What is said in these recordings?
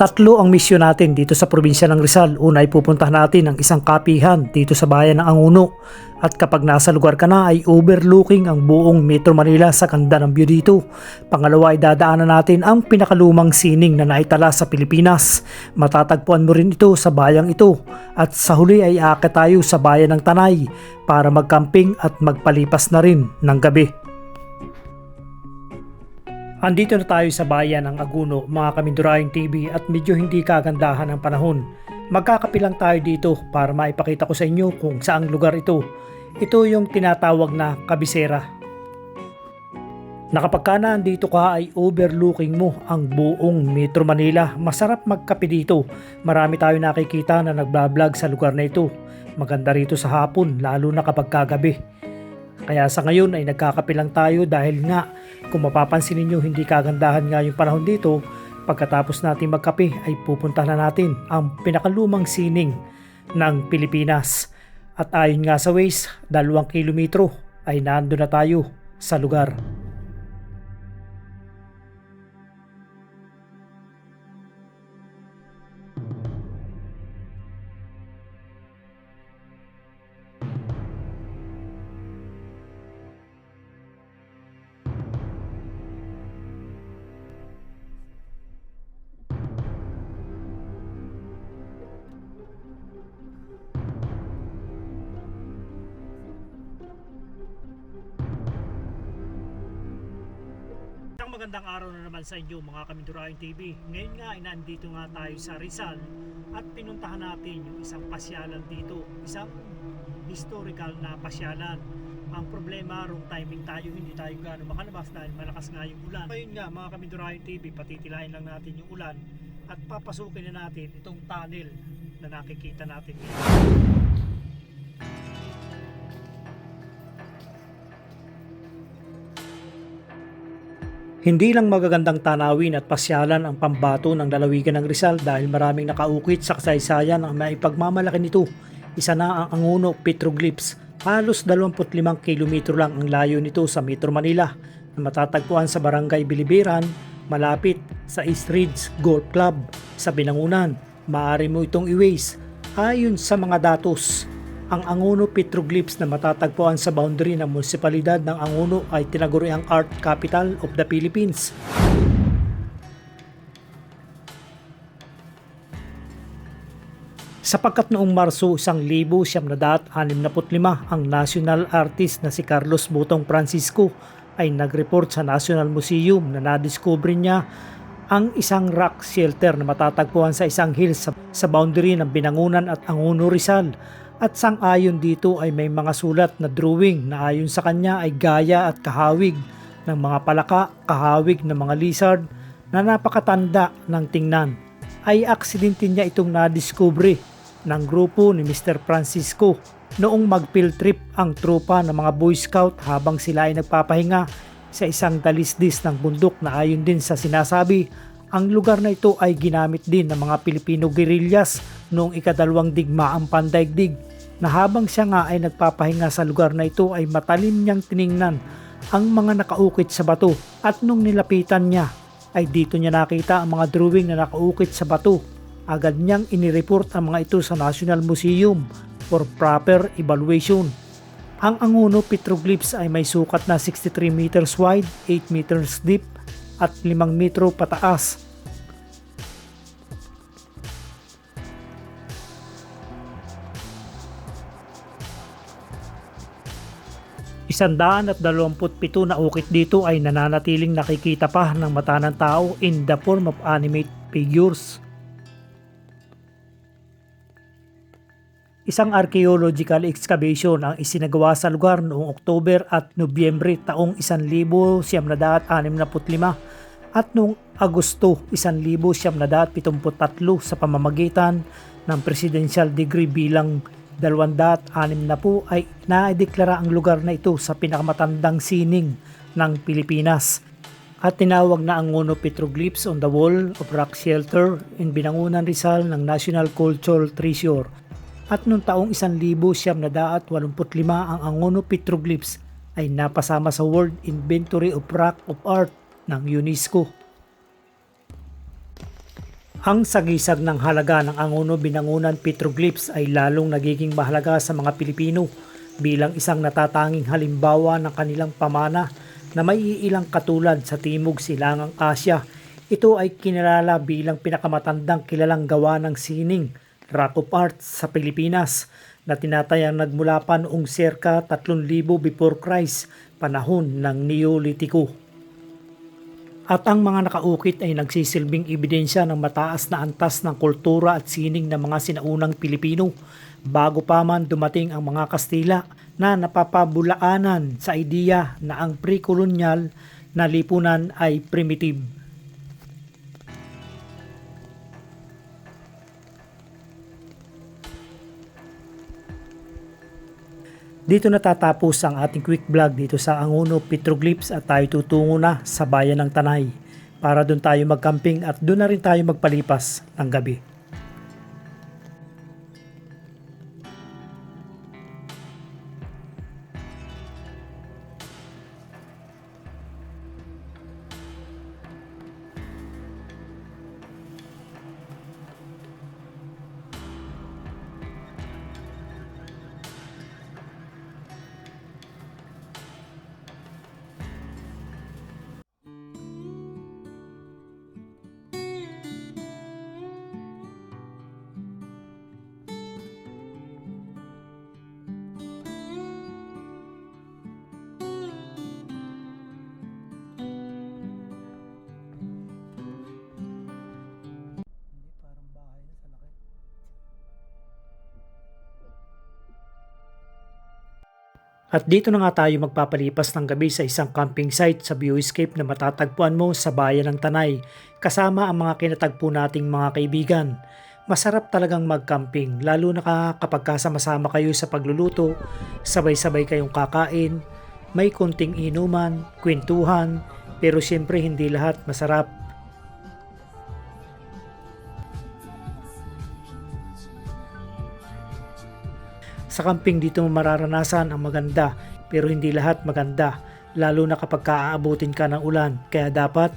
Tatlo ang misyon natin dito sa probinsya ng Rizal. Una ay pupuntahan natin ang isang kapihan dito sa bayan ng Anguno. At kapag nasa lugar ka na ay overlooking ang buong Metro Manila sa ganda ng view dito. Pangalawa ay dadaanan natin ang pinakalumang sining na naitala sa Pilipinas. Matatagpuan mo rin ito sa bayang ito. At sa huli ay aakyat tayo sa bayan ng Tanay para magcamping at magpalipas na rin ng gabi. Andito na tayo sa bayan ng Aguno, mga Kamindurahin TV, at medyo hindi kagandahan ang panahon. Magkakapilang tayo dito para maipakita ko sa inyo kung saang lugar ito. Ito yung tinatawag na kabisera. Nakapag ka na andito ka ay overlooking mo ang buong Metro Manila. Masarap magkape dito. Marami tayo nakikita na nagbablog sa lugar na ito. Maganda rito sa hapon, lalo na kapag kagabi. Kaya sa ngayon ay nagkakape lang tayo dahil nga kung mapapansin ninyo hindi kagandahan nga yung panahon dito. Pagkatapos natin magkape ay pupunta na natin ang pinakalumang sining ng Pilipinas. At ayon nga sa Waze, 2 kilometro ay nando na tayo sa lugar. Magandang araw na naman sa inyo mga Kamindurahin TV. Ngayon nga ay nandito nga tayo sa Rizal at pinuntahan natin yung isang pasyalan dito, isang historical na pasyalan. Ang problema, wrong timing tayo, hindi tayo gano'ng makalabas dahil malakas nga yung ulan. Ngayon nga mga Kamindurahin TV, patitilayin lang natin yung ulan at papasukin na natin itong tunnel na nakikita natin ngayon. Hindi lang magagandang tanawin at pasyalan ang pambato ng lalawigan ng Rizal dahil maraming nakaukit sa kasaysayan ang maipagmamalaki nito. Isa na ang Anguno Petroglyphs. Halos 25 kilometro lang ang layo nito sa Metro Manila na matatagpuan sa Barangay Bilibiran, malapit sa East Ridge Golf Club sa Binangunan. Maaari mo itong i-Waze. Ayon sa mga datos, ang Anguno Petroglyphs na matatagpuan sa boundary ng munisipalidad ng Anguno ay tinaguriang Art Capital of the Philippines. Sapagkat noong Marso 1965 ang national artist na si Carlos Botong Francisco ay nag-report sa National Museum na nadiskubre niya ang isang rock shelter na matatagpuan sa isang hills sa boundary ng Binangunan at Anguno, Rizal. At sang-ayon dito ay may mga sulat na drawing na ayon sa kanya ay gaya at kahawig ng mga palaka, kahawig ng mga lizard na napakatanda ng tingnan. Ay aksidente niya itong nadiskubre ng grupo ni Mr. Francisco noong mag-field trip ang tropa ng mga Boy Scout habang sila ay nagpapahinga sa isang dalisdis ng bundok na ayon din sa sinasabi. Ang lugar na ito ay ginamit din ng mga Pilipino guerrillas noong ika-2 digmaang pandaigdig, na habang siya nga ay nagpapahinga sa lugar na ito ay matalim niyang tiningnan ang mga nakaukit sa bato at nung nilapitan niya ay dito niya nakita ang mga drawing na nakaukit sa bato. Agad niyang inireport ang mga ito sa National Museum for proper evaluation. Ang Anguno Petroglyphs ay may sukat na 63 meters wide, 8 meters deep at 5 metro pataas. Isandaan at 27 na ukit dito ay nananatiling nakikita pa ng mata ng tao in the form of animate figures. Isang archaeological excavation ang isinagawa sa lugar noong Oktuber at Nobyembre taong 1965 at noong Agosto 1973 sa pamamagitan ng presidential degree bilang 260 ay naideklara ang lugar na ito sa pinakamatandang sining ng Pilipinas at tinawag na Anguno Petroglyphs on the Wall of Rock Shelter in Binangunan, Rizal ng National Cultural Treasure. At noong taong 1985 ang Anguno Petroglyphs ay napasama sa World Inventory of Rock of Art ng UNESCO. Ang sagisag ng halaga ng Angono Binangonan Petroglyphs ay lalong nagiging mahalaga sa mga Pilipino bilang isang natatanging halimbawa ng kanilang pamana na may iilang katulad sa Timog Silangang Asya. Ito ay kinilala bilang pinakamatandang kilalang gawa ng sining, rock of art sa Pilipinas na tinatayang nagmula pa noong circa 3,000 before Christ, panahon ng Neolitiko. At ang mga nakaukit ay nagsisilbing ebidensya ng mataas na antas ng kultura at sining ng mga sinaunang Pilipino bago pa man dumating ang mga Kastila na napapabulaanan sa ideya na ang pre-kolonyal na lipunan ay primitive. Dito natatapos ang ating quick vlog dito sa Angono Petroglyphs at tayo tutungo na sa bayan ng Tanay para doon tayo magcamping at doon na rin tayo magpalipas ng gabi. At dito na nga tayo magpapalipas ng gabi sa isang camping site sa viewscape na matatagpuan mo sa bayan ng Tanay kasama ang mga kinatagpo nating mga kaibigan. Masarap talagang mag-camping lalo na kapag kasama-sama kayo sa pagluluto, sabay-sabay kayong kakain, may konting inuman, kwentuhan, pero siyempre hindi lahat masarap. Sa camping dito mo mararanasan ang maganda pero hindi lahat maganda lalo na kapag kaaabutin ka ng ulan kaya dapat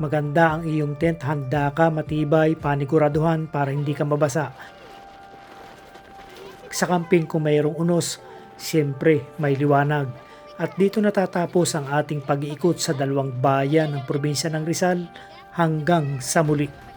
maganda ang iyong tent, handa ka, matibay, paniguraduhan para hindi ka mabasa. Sa camping kung mayroong unos, siyempre may liwanag. At dito natatapos ang ating pag-iikot sa dalawang bayan ng probinsya ng Rizal hanggang sa muli.